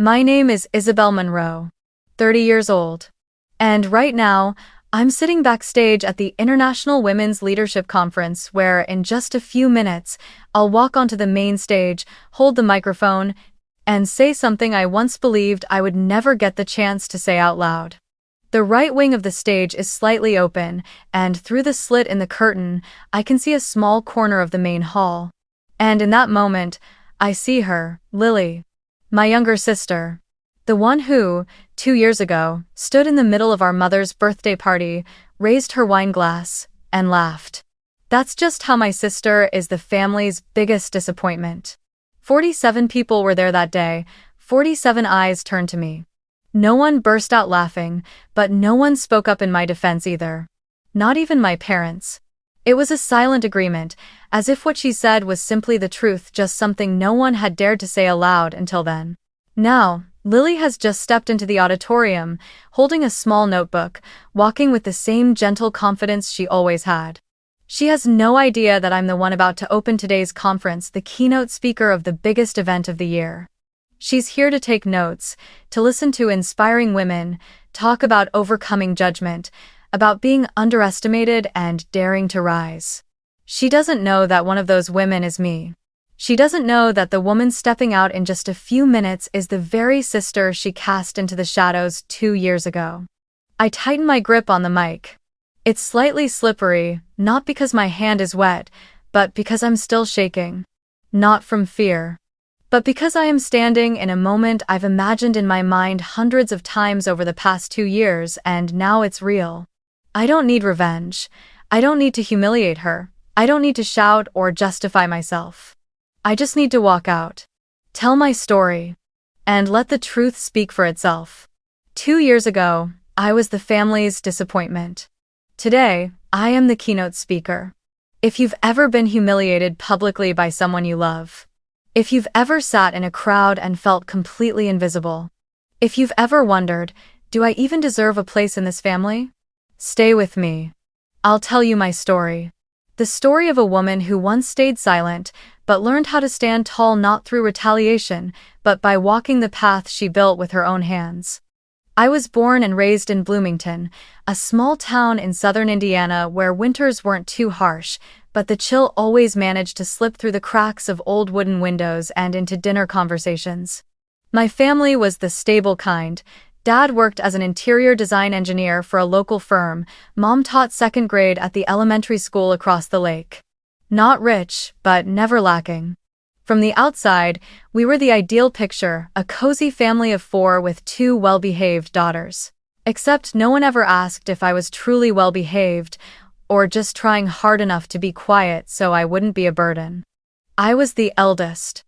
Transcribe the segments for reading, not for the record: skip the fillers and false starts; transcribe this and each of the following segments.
My name is Isabel Monroe, 30 years old. And right now, I'm sitting backstage at the International Women's Leadership Conference where, in just a few minutes, I'll walk onto the main stage, hold the microphone, and say something I once believed I would never get the chance to say out loud. The right wing of the stage is slightly open, and through the slit in the curtain, I can see a small corner of the main hall. And in that moment, I see her, Lily. My younger sister. The one who, 2 years ago, stood in the middle of our mother's birthday party, raised her wine glass, and laughed. That's just how my sister is the family's biggest disappointment. 47 people were there that day, 47 eyes turned to me. No one burst out laughing, but no one spoke up in my defense either. Not even my parents. It was a silent agreement, as if what she said was simply the truth, just something no one had dared to say aloud until then. Now, Lily has just stepped into the auditorium, holding a small notebook, walking with the same gentle confidence she always had. She has no idea that I'm the one about to open today's conference, the keynote speaker of the biggest event of the year. She's here to take notes, to listen to inspiring women, talk about overcoming judgment, about being underestimated and daring to rise. She doesn't know that one of those women is me. She doesn't know that the woman stepping out in just a few minutes is the very sister she cast into the shadows 2 years ago. I tighten my grip on the mic. It's slightly slippery, not because my hand is wet, but because I'm still shaking. Not from fear, but because I am standing in a moment I've imagined in my mind hundreds of times over the past 2 years, and now it's real. I don't need revenge. I don't need to humiliate her. I don't need to shout or justify myself. I just need to walk out, tell my story, and let the truth speak for itself. 2 years ago, I was the family's disappointment. Today, I am the keynote speaker. If you've ever been humiliated publicly by someone you love, if you've ever sat in a crowd and felt completely invisible, if you've ever wondered, do I even deserve a place in this family? Stay with me. I'll tell you my story. The story of a woman who once stayed silent, but learned how to stand tall not through retaliation, but by walking the path she built with her own hands. I was born and raised in Bloomington, a small town in southern Indiana where winters weren't too harsh, but the chill always managed to slip through the cracks of old wooden windows and into dinner conversations. My family was the stable kind. Dad worked as an interior design engineer for a local firm. Mom taught second grade at the elementary school across the lake. Not rich, but never lacking. From the outside, we were the ideal picture, a cozy family of 4 with 2 well-behaved daughters. Except no one ever asked if I was truly well-behaved, or just trying hard enough to be quiet so I wouldn't be a burden. I was the eldest.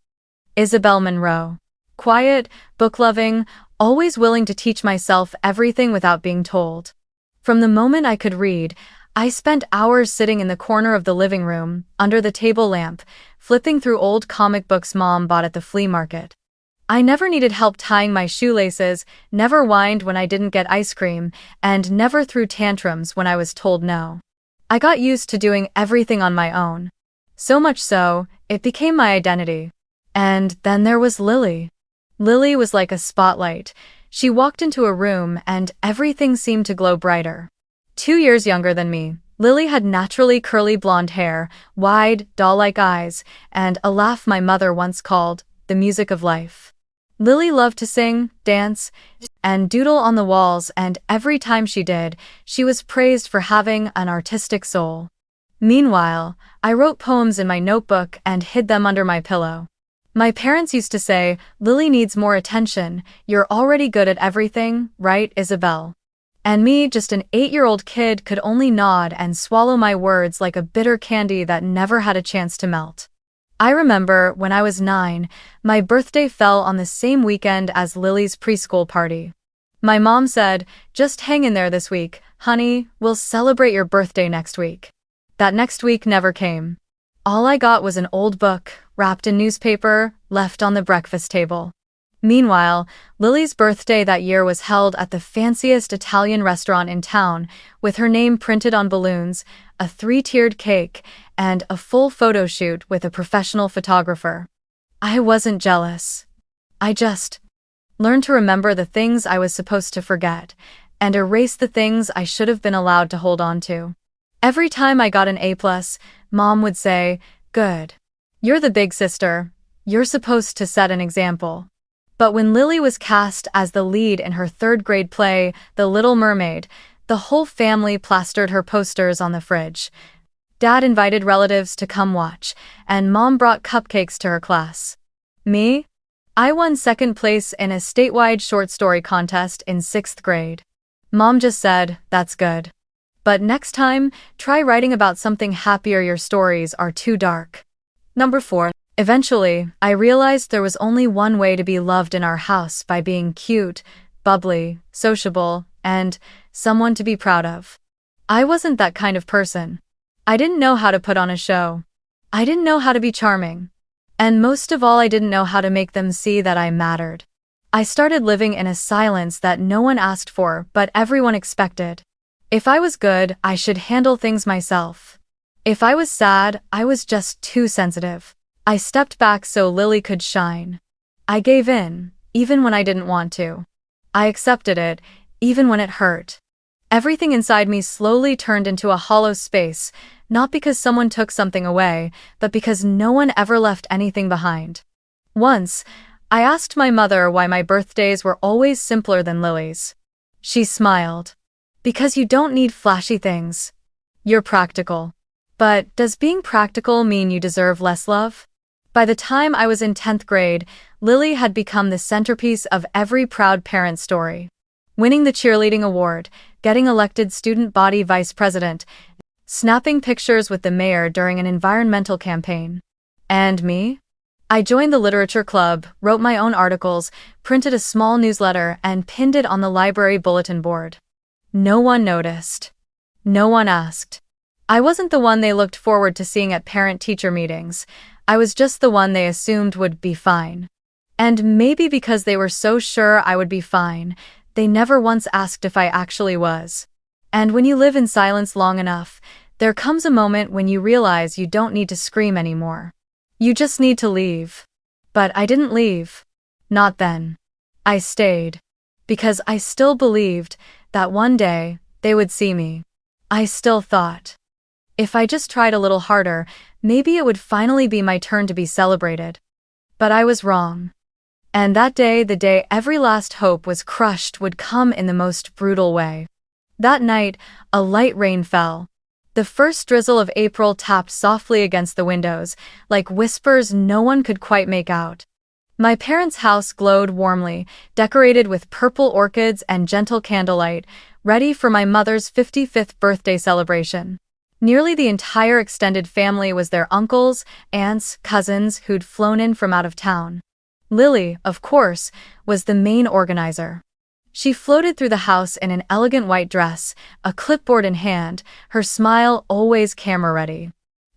Isabel Monroe. Quiet, book-loving, always willing to teach myself everything without being told. From the moment I could read, I spent hours sitting in the corner of the living room, under the table lamp, flipping through old comic books Mom bought at the flea market. I never needed help tying my shoelaces, never whined when I didn't get ice cream, and never threw tantrums when I was told no. I got used to doing everything on my own. So much so, it became my identity. And then there was Lily. Lily was like a spotlight. She walked into a room and everything seemed to glow brighter. 2 years younger than me, Lily had naturally curly blonde hair, wide, doll-like eyes, and a laugh my mother once called the music of life. Lily loved to sing, dance, and doodle on the walls, and every time she did, she was praised for having an artistic soul. Meanwhile, I wrote poems in my notebook and hid them under my pillow. My parents used to say, "Lily needs more attention, you're already good at everything, right, Isabel?" And me, just an 8-year-old kid, could only nod and swallow my words like a bitter candy that never had a chance to melt. I remember, when I was 9, my birthday fell on the same weekend as Lily's preschool party. My mom said, "Just hang in there this week, honey, we'll celebrate your birthday next week." That next week never came. All I got was an old book, wrapped in newspaper, left on the breakfast table. Meanwhile, Lily's birthday that year was held at the fanciest Italian restaurant in town, with her name printed on balloons, a 3-tiered cake, and a full photo shoot with a professional photographer. I wasn't jealous. I just Learn to remember the things I was supposed to forget, and erase the things I should have been allowed to hold on to. Every time I got an A+, Mom would say, "Good. You're the big sister. You're supposed to set an example." But when Lily was cast as the lead in her third-grade play, The Little Mermaid, the whole family plastered her posters on the fridge. Dad invited relatives to come watch, and Mom brought cupcakes to her class. Me? I won second place in a statewide short story contest in 6th grade. Mom just said, "That's good. But next time, try writing about something happier. Your stories are too dark." Number 4. Eventually, I realized there was only one way to be loved in our house: by being cute, bubbly, sociable, and someone to be proud of. I wasn't that kind of person. I didn't know how to put on a show. I didn't know how to be charming. And most of all, I didn't know how to make them see that I mattered. I started living in a silence that no one asked for, but everyone expected. If I was good, I should handle things myself. If I was sad, I was just too sensitive. I stepped back so Lily could shine. I gave in, even when I didn't want to. I accepted it, even when it hurt. Everything inside me slowly turned into a hollow space, not because someone took something away, but because no one ever left anything behind. Once, I asked my mother why my birthdays were always simpler than Lily's. She smiled. "Because you don't need flashy things. You're practical." But does being practical mean you deserve less love? By the time I was in 10th grade, Lily had become the centerpiece of every proud parent's story. Winning the cheerleading award, getting elected student body vice president, snapping pictures with the mayor during an environmental campaign. And me? I joined the literature club, wrote my own articles, printed a small newsletter, and pinned it on the library bulletin board. No one noticed. No one asked. I wasn't the one they looked forward to seeing at parent-teacher meetings. I was just the one they assumed would be fine. And maybe because they were so sure I would be fine, they never once asked if I actually was. And when you live in silence long enough, there comes a moment when you realize you don't need to scream anymore. You just need to leave. But I didn't leave. Not then. I stayed. Because I still believed that one day they would see me. I still thought, if I just tried a little harder, maybe it would finally be my turn to be celebrated. But I was wrong. And that day, the day every last hope was crushed, would come in the most brutal way. That night, a light rain fell. The first drizzle of April tapped softly against the windows, like whispers no one could quite make out. My parents' house glowed warmly, decorated with purple orchids and gentle candlelight, ready for my mother's 55th birthday celebration. Nearly the entire extended family was there: uncles, aunts, cousins who'd flown in from out of town. Lily, of course, was the main organizer. She floated through the house in an elegant white dress, a clipboard in hand, her smile always camera-ready.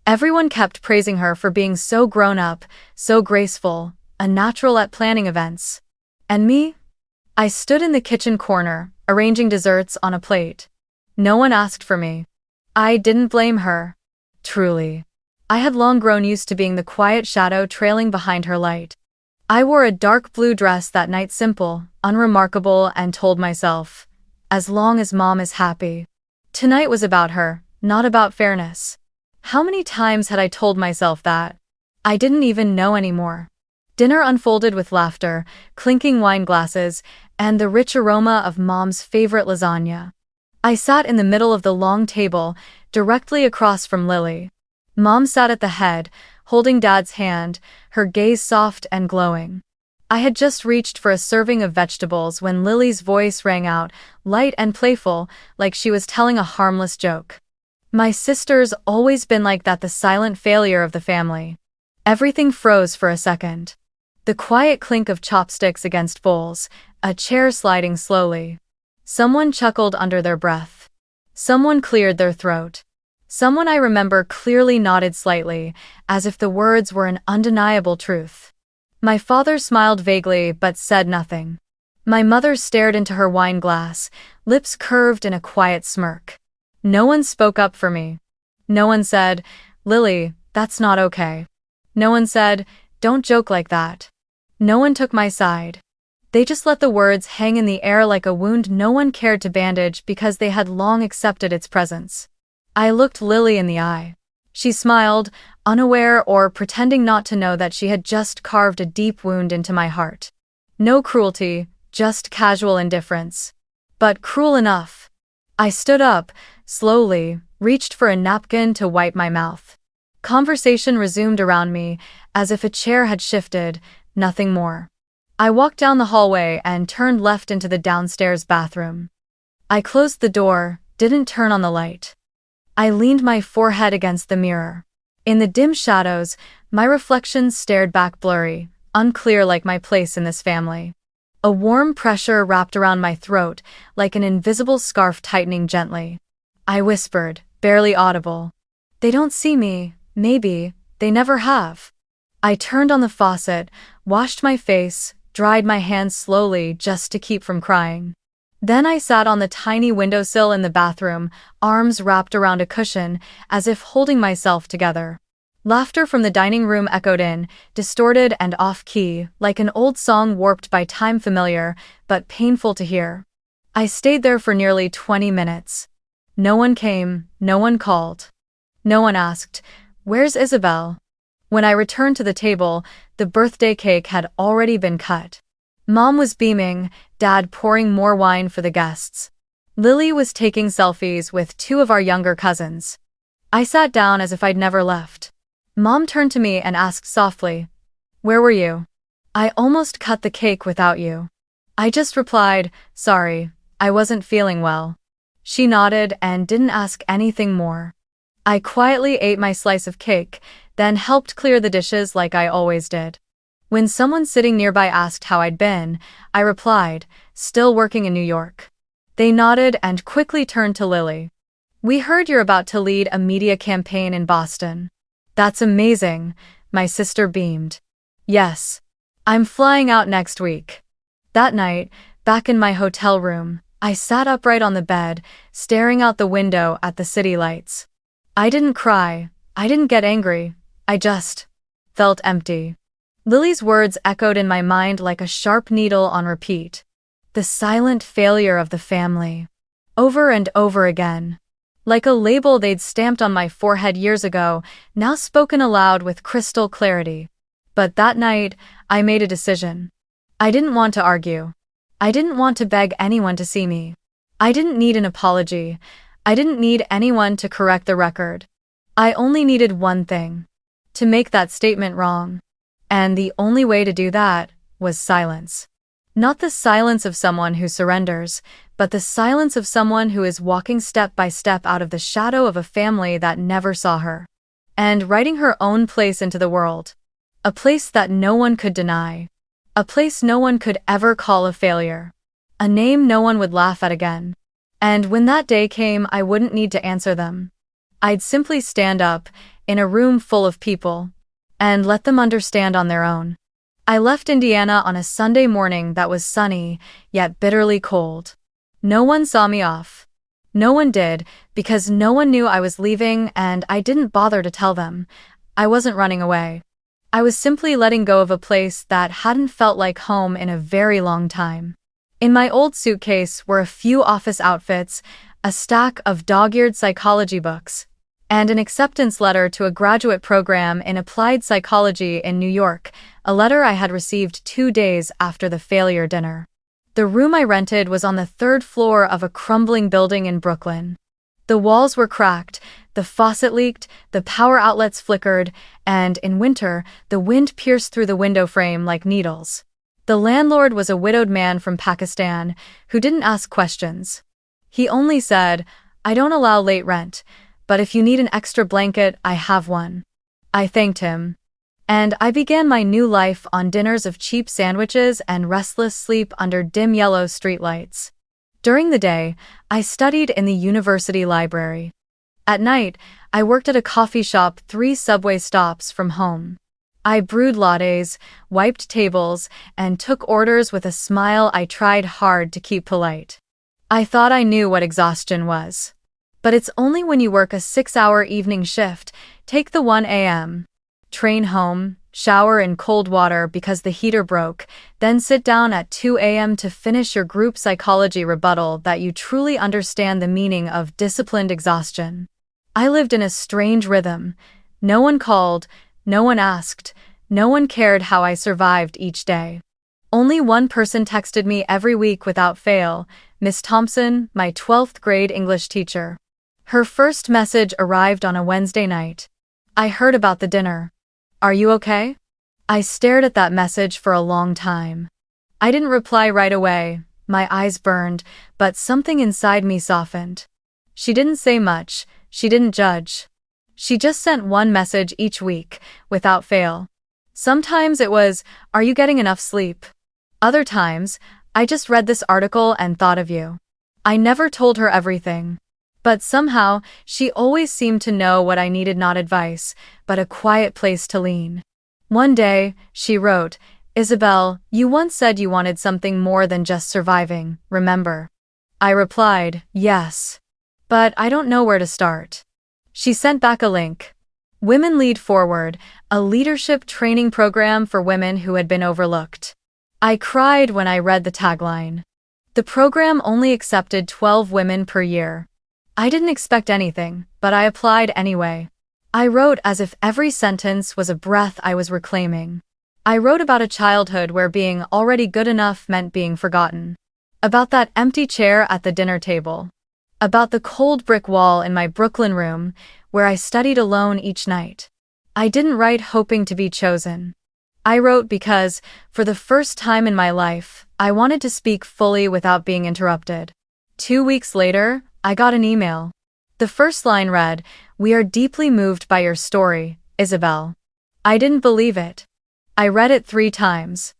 Everyone kept praising her for being so grown-up, so graceful, a natural at planning events. And me? I stood in the kitchen corner, arranging desserts on a plate. No one asked for me. I didn't blame her. Truly. I had long grown used to being the quiet shadow trailing behind her light. I wore a dark blue dress that night, simple, unremarkable, and told myself, as long as Mom is happy. Tonight was about her, not about fairness. How many times had I told myself that? I didn't even know anymore. Dinner unfolded with laughter, clinking wine glasses, and the rich aroma of Mom's favorite lasagna. I sat in the middle of the long table, directly across from Lily. Mom sat at the head, holding Dad's hand, her gaze soft and glowing. I had just reached for a serving of vegetables when Lily's voice rang out, light and playful, like she was telling a harmless joke. My sister's always been like that, the silent failure of the family. Everything froze for a second. The quiet clink of chopsticks against bowls, a chair sliding slowly. Someone chuckled under their breath. Someone cleared their throat. Someone I remember clearly nodded slightly, as if the words were an undeniable truth. My father smiled vaguely but said nothing. My mother stared into her wine glass, lips curved in a quiet smirk. No one spoke up for me. No one said, "Lily, that's not okay." No one said, "Don't joke like that." No one took my side. They just let the words hang in the air like a wound no one cared to bandage because they had long accepted its presence. I looked Lily in the eye. She smiled, unaware or pretending not to know that she had just carved a deep wound into my heart. No cruelty, just casual indifference. But cruel enough. I stood up, slowly, reached for a napkin to wipe my mouth. Conversation resumed around me, as if a chair had shifted, nothing more. I walked down the hallway and turned left into the downstairs bathroom. I closed the door, didn't turn on the light. I leaned my forehead against the mirror. In the dim shadows, my reflection stared back blurry, unclear like my place in this family. A warm pressure wrapped around my throat, like an invisible scarf tightening gently. I whispered, barely audible. They don't see me, maybe, they never have. I turned on the faucet, washed my face, dried my hands slowly just to keep from crying. Then I sat on the tiny windowsill in the bathroom, arms wrapped around a cushion, as if holding myself together. Laughter from the dining room echoed in, distorted and off-key, like an old song warped by time, familiar, but painful to hear. I stayed there for nearly 20 minutes. No one came, no one called. No one asked, "Where's Isabel?" When I returned to the table, the birthday cake had already been cut. Mom was beaming, Dad pouring more wine for the guests. Lily was taking selfies with two of our younger cousins. I sat down as if I'd never left. Mom turned to me and asked softly, "Where were you?" "I almost cut the cake without you." I just replied, "Sorry, I wasn't feeling well." She nodded and didn't ask anything more. I quietly ate my slice of cake, then helped clear the dishes like I always did. When someone sitting nearby asked how I'd been, I replied, "Still working in New York." They nodded and quickly turned to Lily. "We heard you're about to lead a media campaign in Boston." "That's amazing," my sister beamed. "Yes. I'm flying out next week." That night, back in my hotel room, I sat upright on the bed, staring out the window at the city lights. I didn't cry, I didn't get angry, I just felt empty. Lily's words echoed in my mind like a sharp needle on repeat. The silent failure of the family. Over and over again. Like a label they'd stamped on my forehead years ago, now spoken aloud with crystal clarity. But that night, I made a decision. I didn't want to argue. I didn't want to beg anyone to see me. I didn't need an apology. I didn't need anyone to correct the record. I only needed one thing. To make that statement wrong. And the only way to do that was silence. Not the silence of someone who surrenders, but the silence of someone who is walking step by step out of the shadow of a family that never saw her. And writing her own place into the world. A place that no one could deny. A place no one could ever call a failure. A name no one would laugh at again. And when that day came, I wouldn't need to answer them. I'd simply stand up, in a room full of people, and let them understand on their own. I left Indiana on a Sunday morning that was sunny, yet bitterly cold. No one saw me off. No one did, because no one knew I was leaving, and I didn't bother to tell them. I wasn't running away. I was simply letting go of a place that hadn't felt like home in a very long time. In my old suitcase were a few office outfits, a stack of dog-eared psychology books, and an acceptance letter to a graduate program in applied psychology in New York, a letter I had received 2 days after the failure dinner. The room I rented was on the 3rd floor of a crumbling building in Brooklyn. The walls were cracked, the faucet leaked, the power outlets flickered, and, in winter, the wind pierced through the window frame like needles. The landlord was a widowed man from Pakistan, who didn't ask questions. He only said, "I don't allow late rent, but if you need an extra blanket, I have one." I thanked him. And I began my new life on dinners of cheap sandwiches and restless sleep under dim yellow streetlights. During the day, I studied in the university library. At night, I worked at a coffee shop 3 subway stops from home. I brewed lattes, wiped tables, and took orders with a smile I tried hard to keep polite. I thought I knew what exhaustion was. But it's only when you work a 6-hour evening shift, take the 1 a.m. train home, shower in cold water because the heater broke, then sit down at 2 a.m. to finish your group psychology rebuttal that you truly understand the meaning of disciplined exhaustion. I lived in a strange rhythm. No one called, no one asked, no one cared how I survived each day. Only one person texted me every week without fail, Miss Thompson, my 12th grade English teacher. Her first message arrived on a Wednesday night. I heard about the dinner. Are you okay? I stared at that message for a long time. I didn't reply right away. My eyes burned, but something inside me softened. She didn't say much. She didn't judge. She just sent one message each week, without fail. Sometimes it was, "Are you getting enough sleep?" Other times, "I just read this article and thought of you." I never told her everything. But somehow, she always seemed to know what I needed, not advice, but a quiet place to lean. One day, she wrote, "Isabel, you once said you wanted something more than just surviving, remember?" I replied, "Yes. But I don't know where to start." She sent back a link. Women Lead Forward, a leadership training program for women who had been overlooked. I cried when I read the tagline. The program only accepted 12 women per year. I didn't expect anything, but I applied anyway. I wrote as if every sentence was a breath I was reclaiming. I wrote about a childhood where being already good enough meant being forgotten. About that empty chair at the dinner table. About the cold brick wall in my Brooklyn room, where I studied alone each night. I didn't write hoping to be chosen. I wrote because, for the first time in my life, I wanted to speak fully without being interrupted. 2 weeks later, I got an email. The first line read, "We are deeply moved by your story, Isabel." I didn't believe it. I read it 3 times.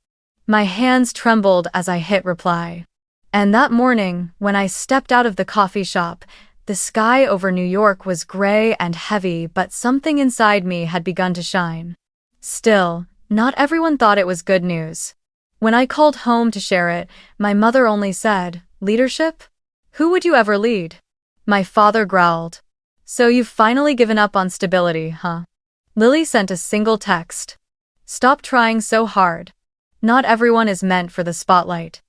My hands trembled as I hit reply. And that morning, when I stepped out of the coffee shop, the sky over New York was gray and heavy, but something inside me had begun to shine. Still, not everyone thought it was good news. When I called home to share it, my mother only said, "Leadership? Who would you ever lead?" My father growled. "So you've finally given up on stability, huh?" Lily sent a single text. "Stop trying so hard. Not everyone is meant for the spotlight."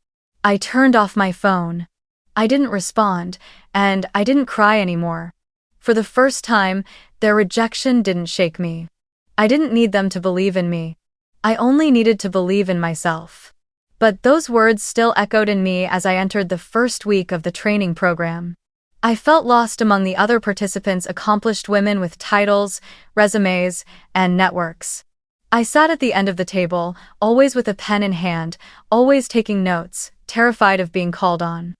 I turned off my phone. I didn't respond, and I didn't cry anymore. For the first time, their rejection didn't shake me. I didn't need them to believe in me. I only needed to believe in myself. But those words still echoed in me as I entered the first week of the training program. I felt lost among the other participants, accomplished women with titles, resumes, and networks. I sat at the end of the table, always with a pen in hand, always taking notes, terrified of being called on.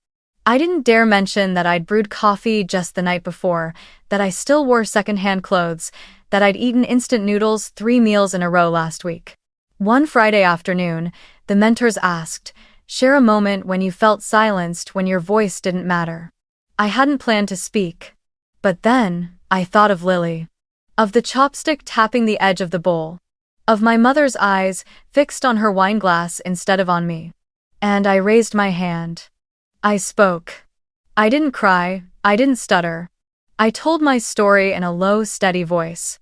I didn't dare mention that I'd brewed coffee just the night before, that I still wore secondhand clothes, that I'd eaten instant noodles 3 meals in a row last week. One Friday afternoon, the mentors asked, "Share a moment when you felt silenced, when your voice didn't matter." I hadn't planned to speak. But then, I thought of Lily. Of the chopstick tapping the edge of the bowl. Of my mother's eyes, fixed on her wine glass instead of on me. And I raised my hand. I spoke. I didn't cry, I didn't stutter. I told my story in a low, steady voice.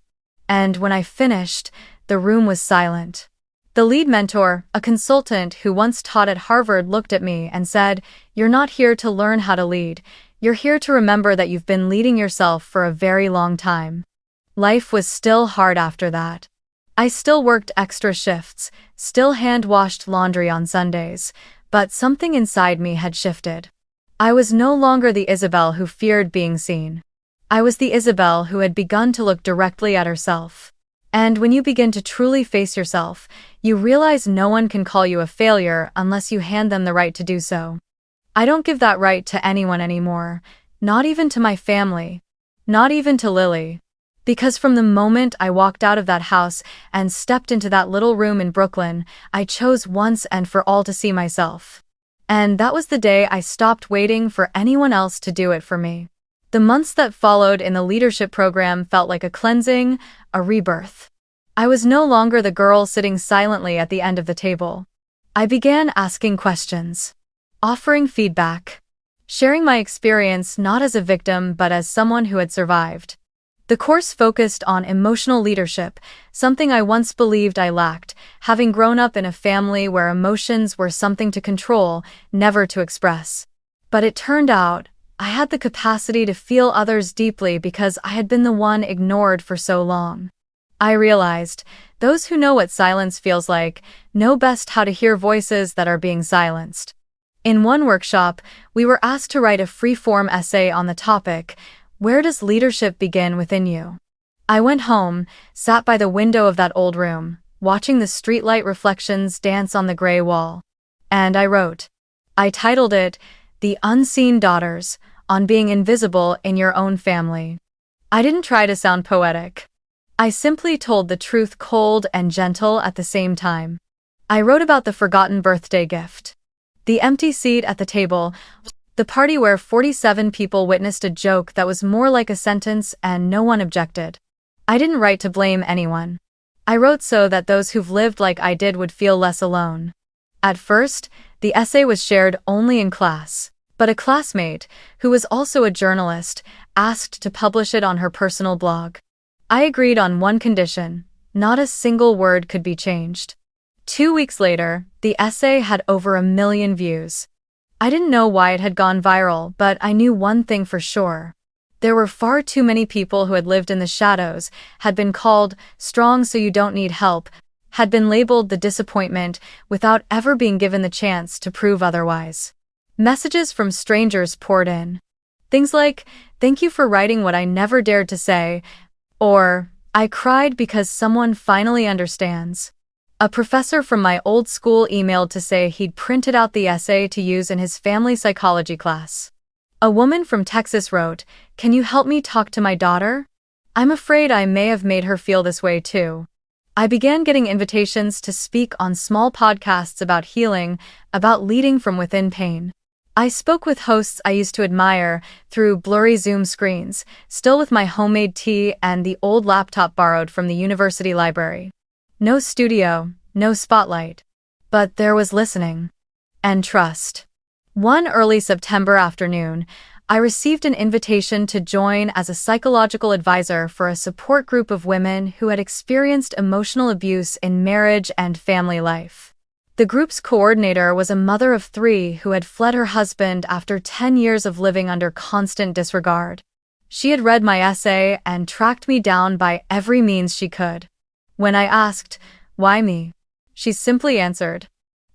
And when I finished, the room was silent. The lead mentor, a consultant who once taught at Harvard, looked at me and said, "You're not here to learn how to lead. You're here to remember that you've been leading yourself for a very long time." Life was still hard after that. I still worked extra shifts, still hand-washed laundry on Sundays, but something inside me had shifted. I was no longer the Isabel who feared being seen. I was the Isabel who had begun to look directly at herself. And when you begin to truly face yourself, you realize no one can call you a failure unless you hand them the right to do so. I don't give that right to anyone anymore, not even to my family, not even to Lily. Because from the moment I walked out of that house and stepped into that little room in Brooklyn, I chose once and for all to see myself. And that was the day I stopped waiting for anyone else to do it for me. The months that followed in the leadership program felt like a cleansing, a rebirth. I was no longer the girl sitting silently at the end of the table. I began asking questions, offering feedback, sharing my experience not as a victim but as someone who had survived. The course focused on emotional leadership, something I once believed I lacked, having grown up in a family where emotions were something to control, never to express. But it turned out, I had the capacity to feel others deeply because I had been the one ignored for so long. I realized, those who know what silence feels like, know best how to hear voices that are being silenced. In one workshop, we were asked to write a free-form essay on the topic, "Where does leadership begin within you?" I went home, sat by the window of that old room, watching the streetlight reflections dance on the gray wall. And I wrote. I titled it, "The Unseen Daughters, on Being Invisible in Your Own Family." I didn't try to sound poetic. I simply told the truth, cold and gentle at the same time. I wrote about the forgotten birthday gift. The empty seat at the table, the party where 47 people witnessed a joke that was more like a sentence and no one objected. I didn't write to blame anyone. I wrote so that those who've lived like I did would feel less alone. At first, the essay was shared only in class, but a classmate, who was also a journalist, asked to publish it on her personal blog. I agreed on one condition: not a single word could be changed. 2 weeks later, the essay had over 1 million views. I didn't know why it had gone viral, but I knew one thing for sure. There were far too many people who had lived in the shadows, had been called strong so you don't need help, had been labeled the disappointment without ever being given the chance to prove otherwise. Messages from strangers poured in. Things like, "Thank you for writing what I never dared to say," or, "I cried because someone finally understands." A professor from my old school emailed to say he'd printed out the essay to use in his family psychology class. A woman from Texas wrote, "Can you help me talk to my daughter? I'm afraid I may have made her feel this way too." I began getting invitations to speak on small podcasts about healing, about leading from within pain. I spoke with hosts I used to admire through blurry Zoom screens, still with my homemade tea and the old laptop borrowed from the university library. No studio, no spotlight. But there was listening. And trust. One early September afternoon, I received an invitation to join as a psychological advisor for a support group of women who had experienced emotional abuse in marriage and family life. The group's coordinator was a mother of 3 who had fled her husband after 10 years of living under constant disregard. She had read my essay and tracked me down by every means she could. When I asked, "Why me?" she simply answered,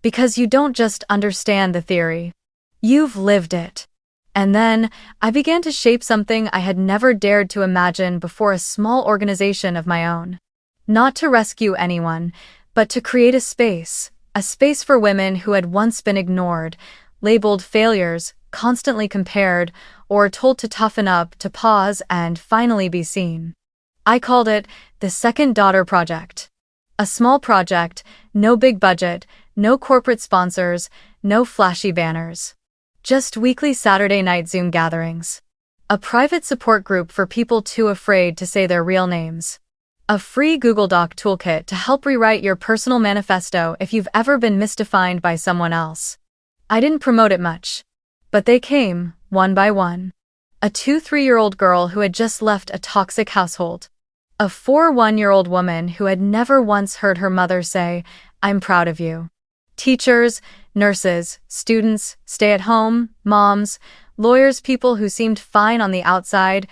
"Because you don't just understand the theory. You've lived it." And then, I began to shape something I had never dared to imagine before: a small organization of my own. Not to rescue anyone, but to create a space for women who had once been ignored, labeled failures, constantly compared, or told to toughen up, to pause, and finally be seen. I called it the Second Daughter Project. A small project, no big budget, no corporate sponsors, no flashy banners. Just weekly Saturday night Zoom gatherings. A private support group for people too afraid to say their real names. A free Google Doc toolkit to help rewrite your personal manifesto if you've ever been misdefined by someone else. I didn't promote it much. But they came, one by one. A 2-3-year-old girl who had just left a toxic household. A 4-1-year-old woman who had never once heard her mother say, "I'm proud of you." Teachers, nurses, students, stay-at-home moms, lawyers, people who seemed fine on the outside,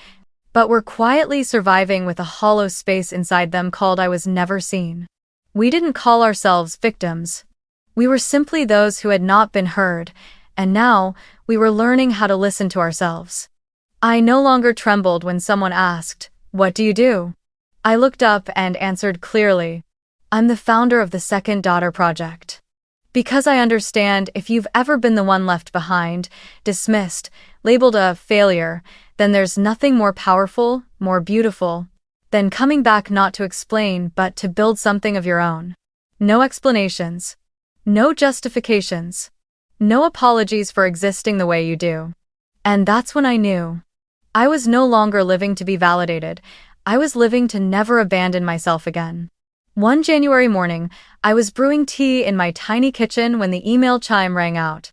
but were quietly surviving with a hollow space inside them called "I was never seen." We didn't call ourselves victims. We were simply those who had not been heard, and now we were learning how to listen to ourselves. I no longer trembled when someone asked, "What do you do?" I looked up and answered clearly, "I'm the founder of the Second Daughter Project." Because I understand, if you've ever been the one left behind, dismissed, labeled a failure, then there's nothing more powerful, more beautiful, than coming back not to explain but to build something of your own. No explanations. No justifications. No apologies for existing the way you do. And that's when I knew. I was no longer living to be validated. I was living to never abandon myself again. One January morning, I was brewing tea in my tiny kitchen when the email chime rang out.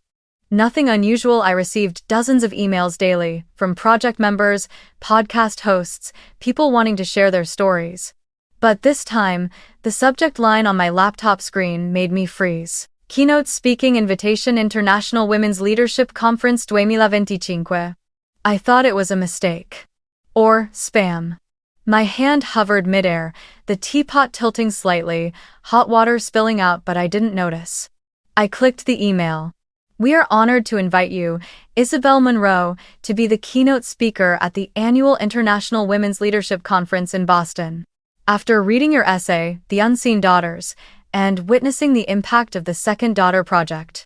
Nothing unusual. I received dozens of emails daily from project members, podcast hosts, people wanting to share their stories. But this time, the subject line on my laptop screen made me freeze. Keynote Speaking Invitation International Women's Leadership Conference 2025. I thought it was a mistake. Or spam. My hand hovered midair, the teapot tilting slightly, hot water spilling out, but I didn't notice. I clicked the email. We are honored to invite you, Isabel Monroe, to be the keynote speaker at the annual International Women's Leadership Conference in Boston. After reading your essay, The Unseen Daughters, and witnessing the impact of the Second Daughter Project,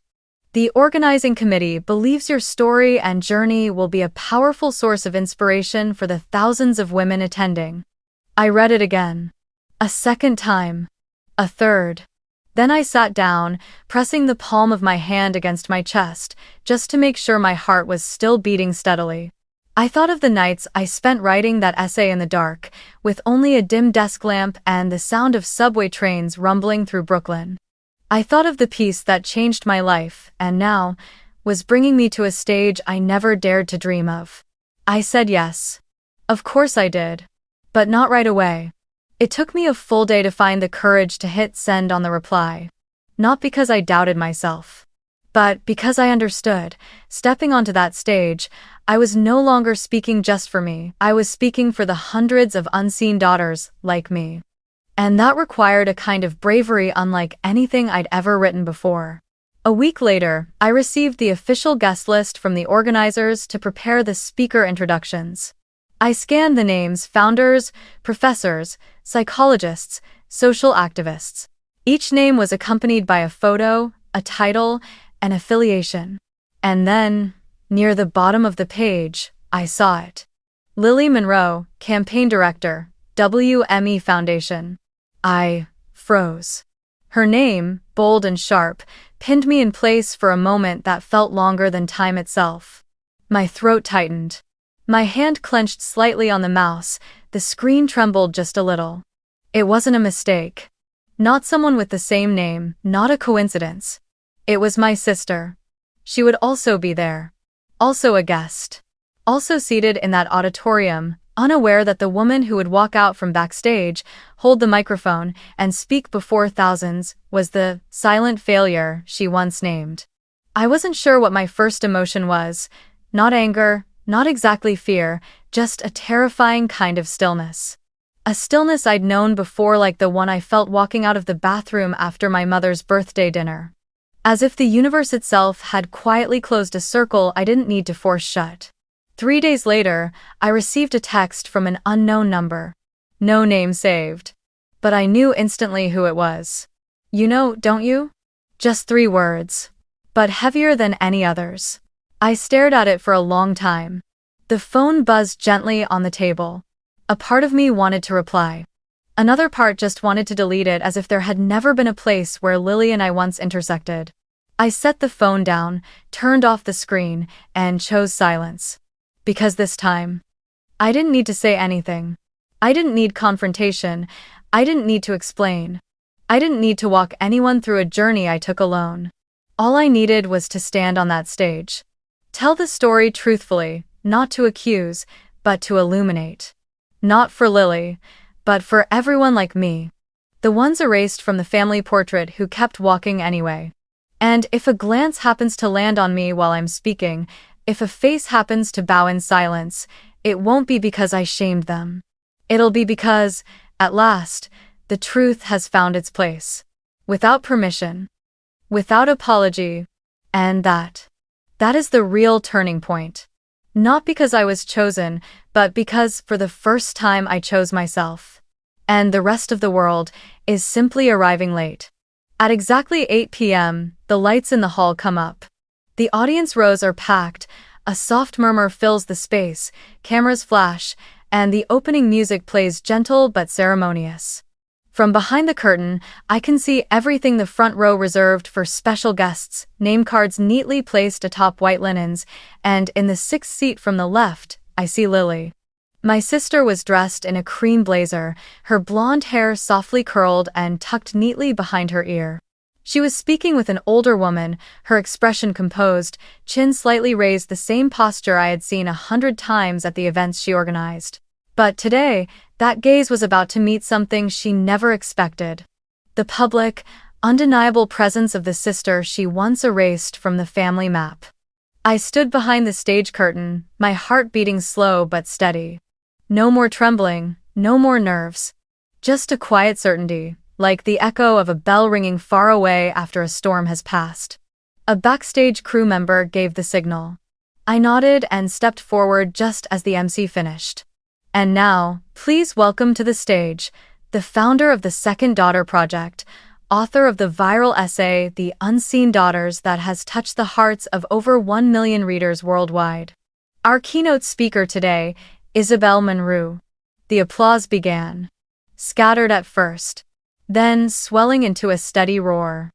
the organizing committee believes your story and journey will be a powerful source of inspiration for the thousands of women attending. I read it again. A second time. A third. Then I sat down, pressing the palm of my hand against my chest, just to make sure my heart was still beating steadily. I thought of the nights I spent writing that essay in the dark, with only a dim desk lamp and the sound of subway trains rumbling through Brooklyn. I thought of the piece that changed my life, and now, was bringing me to a stage I never dared to dream of. I said yes. Of course I did. But not right away. It took me a full day to find the courage to hit send on the reply. Not because I doubted myself, but because I understood, stepping onto that stage, I was no longer speaking just for me. I was speaking for the hundreds of unseen daughters like me. And that required a kind of bravery unlike anything I'd ever written before. A week later, I received the official guest list from the organizers to prepare the speaker introductions. I scanned the names: founders, professors, psychologists, social activists. Each name was accompanied by a photo, a title, an affiliation. And then, near the bottom of the page, I saw it. Lily Monroe, Campaign Director, WME Foundation. I froze. Her name, bold and sharp, pinned me in place for a moment that felt longer than time itself. My throat tightened. My hand clenched slightly on the mouse, the screen trembled just a little. It wasn't a mistake. Not someone with the same name, not a coincidence. It was my sister. She would also be there. Also a guest. Also seated in that auditorium, unaware that the woman who would walk out from backstage, hold the microphone, and speak before thousands, was the silent failure she once named. I wasn't sure what my first emotion was. Not anger, not exactly fear, just a terrifying kind of stillness. A stillness I'd known before, like the one I felt walking out of the bathroom after my mother's birthday dinner. As if the universe itself had quietly closed a circle I didn't need to force shut. 3 days later, I received a text from an unknown number. No name saved. But I knew instantly who it was. You know, don't you? Just 3 words. But heavier than any others. I stared at it for a long time. The phone buzzed gently on the table. A part of me wanted to reply. Another part just wanted to delete it, as if there had never been a place where Lily and I once intersected. I set the phone down, turned off the screen, and chose silence. Because this time, I didn't need to say anything. I didn't need confrontation. I didn't need to explain. I didn't need to walk anyone through a journey I took alone. All I needed was to stand on that stage. Tell the story truthfully, not to accuse, but to illuminate. Not for Lily, but for everyone like me. The ones erased from the family portrait who kept walking anyway. And if a glance happens to land on me while I'm speaking, if a face happens to bow in silence, it won't be because I shamed them. It'll be because, at last, the truth has found its place. Without permission. Without apology. And that is the real turning point. Not because I was chosen, but because, for the first time, I chose myself. And the rest of the world is simply arriving late. At exactly 8 p.m., the lights in the hall come up. The audience rows are packed, a soft murmur fills the space, cameras flash, and the opening music plays gentle but ceremonious. From behind the curtain, I can see everything: the front row reserved for special guests, name cards neatly placed atop white linens, and in the 6th seat from the left, I see Lily. My sister was dressed in a cream blazer, her blonde hair softly curled and tucked neatly behind her ear. She was speaking with an older woman, her expression composed, chin slightly raised, the same posture I had seen 100 times at the events she organized. But today, that gaze was about to meet something she never expected. The public, undeniable presence of the sister she once erased from the family map. I stood behind the stage curtain, my heart beating slow but steady. No more trembling, no more nerves. Just a quiet certainty, like the echo of a bell ringing far away after a storm has passed. A backstage crew member gave the signal. I nodded and stepped forward just as the MC finished. And now, please welcome to the stage, the founder of the Second Daughter Project, author of the viral essay The Unseen Daughters that has touched the hearts of over 1 million readers worldwide. Our keynote speaker today, Isabel Monroe. The applause began. Scattered at first, then swelling into a steady roar.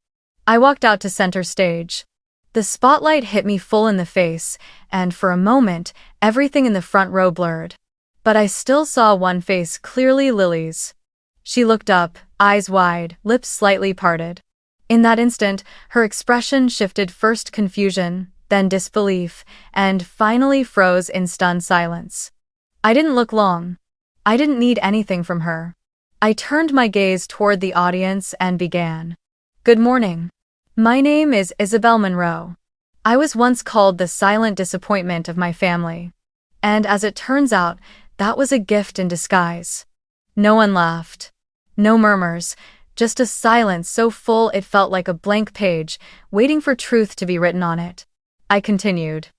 I walked out to center stage. The spotlight hit me full in the face, and for a moment, everything in the front row blurred. But I still saw one face clearly, Lily's. She looked up, eyes wide, lips slightly parted. In that instant, her expression shifted, first confusion, then disbelief, and finally froze in stunned silence. I didn't look long. I didn't need anything from her. I turned my gaze toward the audience and began. Good morning. My name is Isabel Monroe. I was once called the silent disappointment of my family. And as it turns out, that was a gift in disguise. No one laughed. No murmurs, just a silence so full it felt like a blank page, waiting for truth to be written on it. I continued.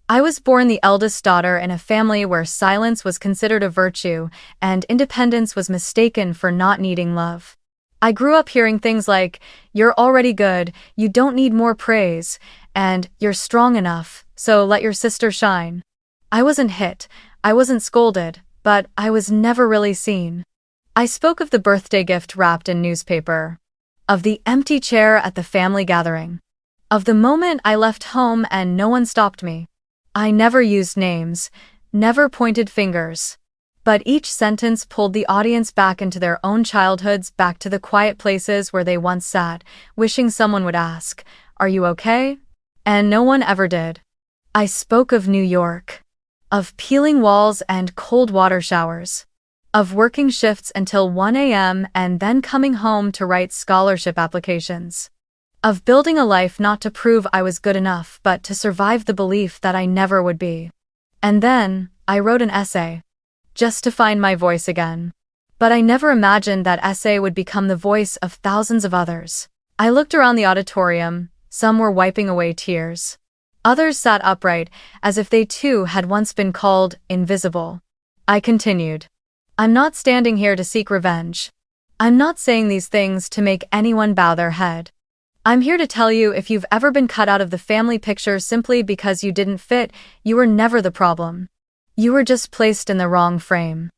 I was born the eldest daughter in a family where silence was considered a virtue, and independence was mistaken for not needing love. I grew up hearing things like, "You're already good, you don't need more praise," and "You're strong enough, so let your sister shine." I wasn't hit, I wasn't scolded, but I was never really seen. I spoke of the birthday gift wrapped in newspaper, of the empty chair at the family gathering, of the moment I left home and no one stopped me. I never used names, never pointed fingers. But each sentence pulled the audience back into their own childhoods, back to the quiet places where they once sat, wishing someone would ask, "Are you okay?" And no one ever did. I spoke of New York, of peeling walls and cold water showers, of working shifts until 1 a.m. and then coming home to write scholarship applications, of building a life not to prove I was good enough but to survive the belief that I never would be. And then, I wrote an essay. Just to find my voice again. But I never imagined that essay would become the voice of thousands of others. I looked around the auditorium, some were wiping away tears. Others sat upright, as if they too had once been called invisible. I continued. I'm not standing here to seek revenge. I'm not saying these things to make anyone bow their head. I'm here to tell you, if you've ever been cut out of the family picture simply because you didn't fit, you were never the problem. You were just placed in the wrong frame.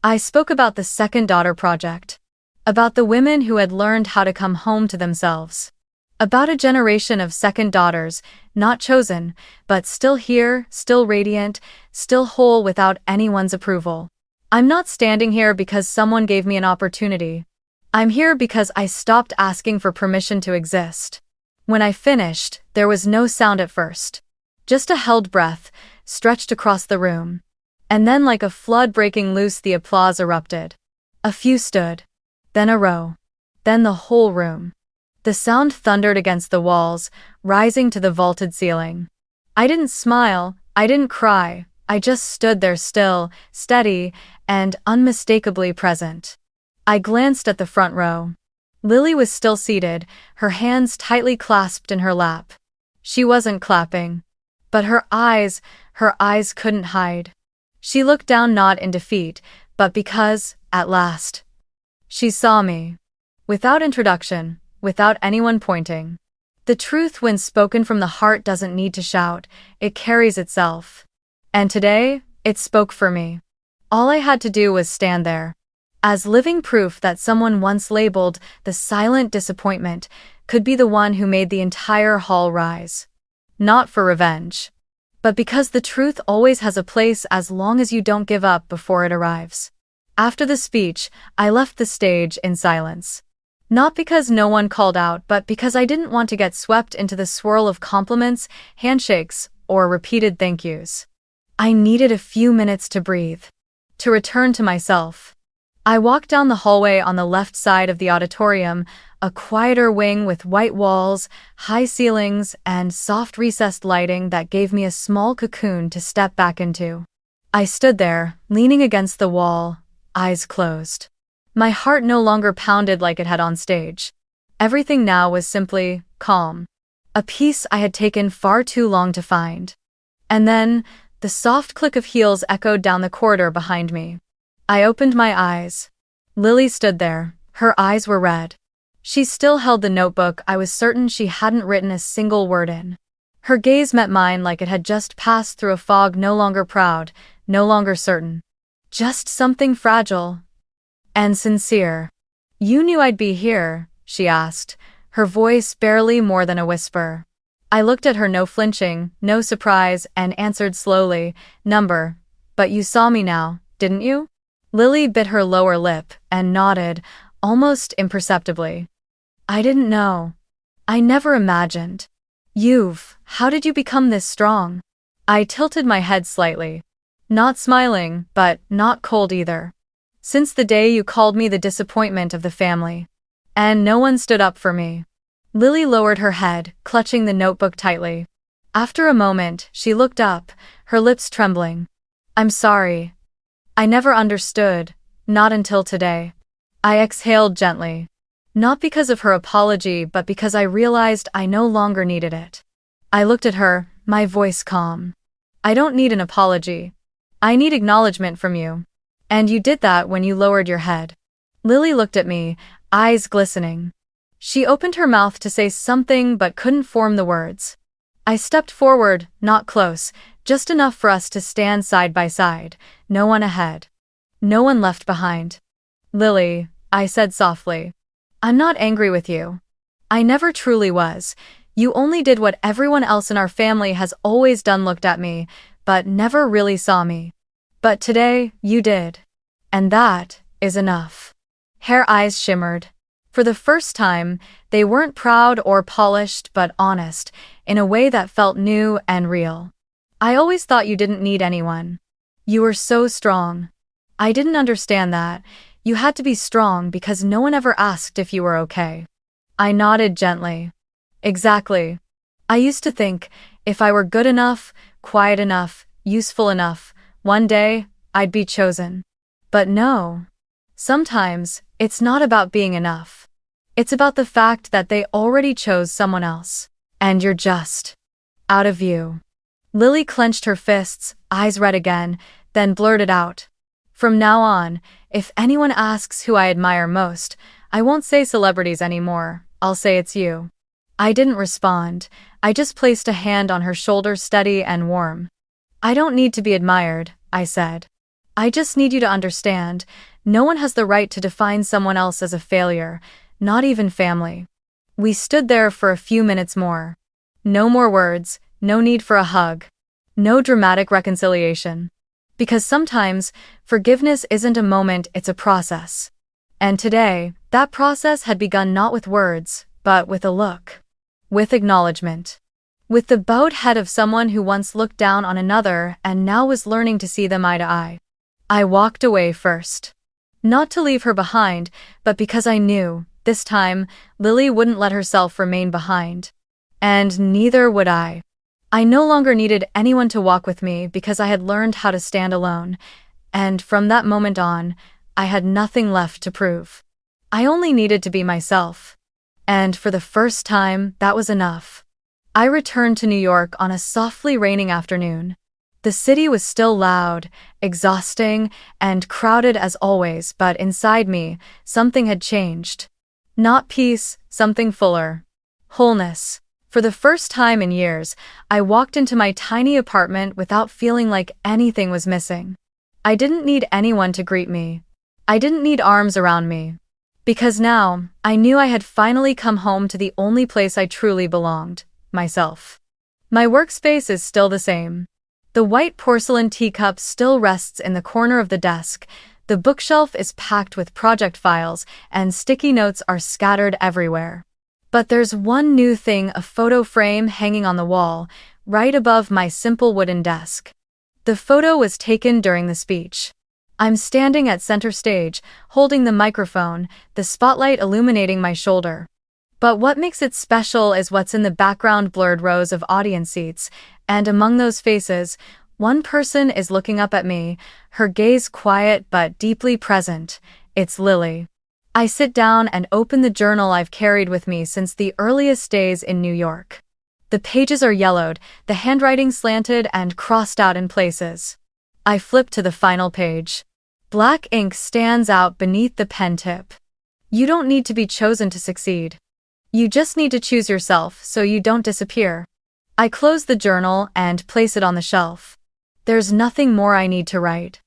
I spoke about the Second Daughter Project. About the women who had learned how to come home to themselves. About a generation of second daughters, not chosen, but still here, still radiant, still whole without anyone's approval. I'm not standing here because someone gave me an opportunity. I'm here because I stopped asking for permission to exist. When I finished, there was no sound at first. Just a held breath, stretched across the room. And then, like a flood breaking loose, the applause erupted. A few stood. Then a row. Then the whole room. The sound thundered against the walls, rising to the vaulted ceiling. I didn't smile, I didn't cry, I just stood there still, steady, and unmistakably present. I glanced at the front row. Lily was still seated, her hands tightly clasped in her lap. She wasn't clapping. But her eyes couldn't hide. She looked down not in defeat, but because, at last, she saw me. Without introduction, without anyone pointing. The truth, when spoken from the heart, doesn't need to shout, it carries itself. And today, it spoke for me. All I had to do was stand there. As living proof that someone once labeled the silent disappointment could be the one who made the entire hall rise. Not for revenge. But because the truth always has a place as long as you don't give up before it arrives. After the speech, I left the stage in silence. Not because no one called out, but because I didn't want to get swept into the swirl of compliments, handshakes, or repeated thank yous. I needed a few minutes to breathe, to return to myself. I walked down the hallway on the left side of the auditorium, a quieter wing with white walls, high ceilings, and soft recessed lighting that gave me a small cocoon to step back into. I stood there, leaning against the wall, eyes closed. My heart no longer pounded like it had on stage. Everything now was simply calm, a peace I had taken far too long to find. And then, the soft click of heels echoed down the corridor behind me. I opened my eyes. Lily stood there, her eyes were red. She still held the notebook I was certain she hadn't written a single word in. Her gaze met mine like it had just passed through a fog, no longer proud, no longer certain. Just something fragile and sincere. "You knew I'd be here?" she asked, her voice barely more than a whisper. I looked at her, no flinching, no surprise, and answered slowly, "Number. But you saw me now, didn't you?" Lily bit her lower lip and nodded, almost imperceptibly. "I didn't know. I never imagined. How did you become this strong?" I tilted my head slightly. Not smiling, but not cold either. "Since the day you called me the disappointment of the family. And no one stood up for me." Lily lowered her head, clutching the notebook tightly. After a moment, she looked up, her lips trembling. "I'm sorry. I never understood, not until today." I exhaled gently. Not because of her apology, but because I realized I no longer needed it. I looked at her, my voice calm. "I don't need an apology. I need acknowledgement from you. And you did that when you lowered your head." Lily looked at me, eyes glistening. She opened her mouth to say something but couldn't form the words. I stepped forward, not close, just enough for us to stand side by side, no one ahead. No one left behind. "Lily," I said softly, "I'm not angry with you. I never truly was. You only did what everyone else in our family has always done, looked at me, but never really saw me. But today, you did. And that is enough." Her eyes shimmered. For the first time, they weren't proud or polished but honest, in a way that felt new and real. "I always thought you didn't need anyone. You were so strong. I didn't understand that. You had to be strong because no one ever asked if you were okay." I nodded gently. "Exactly. I used to think, if I were good enough, quiet enough, useful enough, one day, I'd be chosen. But no. Sometimes, it's not about being enough. It's about the fact that they already chose someone else. And you're just out of view." Lily clenched her fists, eyes red again, then blurted out, "From now on, if anyone asks who I admire most, I won't say celebrities anymore, I'll say it's you." I didn't respond. I just placed a hand on her shoulder, steady and warm. "I don't need to be admired," I said. "I just need you to understand, no one has the right to define someone else as a failure, not even family." We stood there for a few minutes more. No more words, no need for a hug. No dramatic reconciliation. Because sometimes, forgiveness isn't a moment, it's a process. And today, that process had begun not with words, but with a look. With acknowledgement. With the bowed head of someone who once looked down on another and now was learning to see them eye to eye. I walked away first. Not to leave her behind, but because I knew, this time, Lily wouldn't let herself remain behind. And neither would I. I no longer needed anyone to walk with me because I had learned how to stand alone, and from that moment on, I had nothing left to prove. I only needed to be myself. And for the first time, that was enough. I returned to New York on a softly raining afternoon. The city was still loud, exhausting, and crowded as always, but inside me, something had changed. Not peace, something fuller. Wholeness. For the first time in years, I walked into my tiny apartment without feeling like anything was missing. I didn't need anyone to greet me. I didn't need arms around me. Because now, I knew I had finally come home to the only place I truly belonged, myself. My workspace is still the same. The white porcelain teacup still rests in the corner of the desk, The bookshelf is packed with project files, and sticky notes are scattered everywhere. But there's one new thing: a photo frame hanging on the wall, right above my simple wooden desk. The photo was taken during the speech. I'm standing at center stage, holding the microphone, the spotlight illuminating my shoulder. But what makes it special is what's in the background: blurred rows of audience seats, and among those faces, one person is looking up at me, her gaze quiet but deeply present. It's Lily. I sit down and open the journal I've carried with me since the earliest days in New York. The pages are yellowed, the handwriting slanted and crossed out in places. I flip to the final page. Black ink stands out beneath the pen tip. You don't need to be chosen to succeed. You just need to choose yourself so you don't disappear. I close the journal and place it on the shelf. There's nothing more I need to write.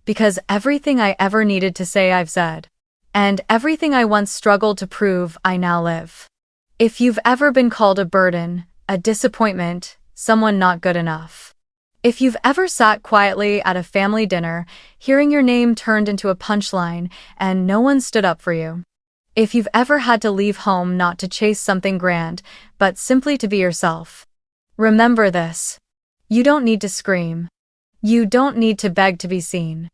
Because everything I ever needed to say I've said. And everything I once struggled to prove I now live. If you've ever been called a burden, a disappointment, someone not good enough. If you've ever sat quietly at a family dinner, hearing your name turned into a punchline, and no one stood up for you. If you've ever had to leave home not to chase something grand, but simply to be yourself. Remember this. You don't need to scream. You don't need to beg to be seen.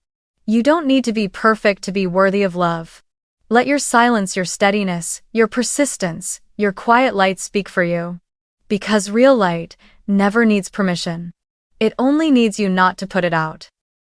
You don't need to be perfect to be worthy of love. Let your silence, your steadiness, your persistence, your quiet light speak for you. Because real light never needs permission. It only needs you not to put it out.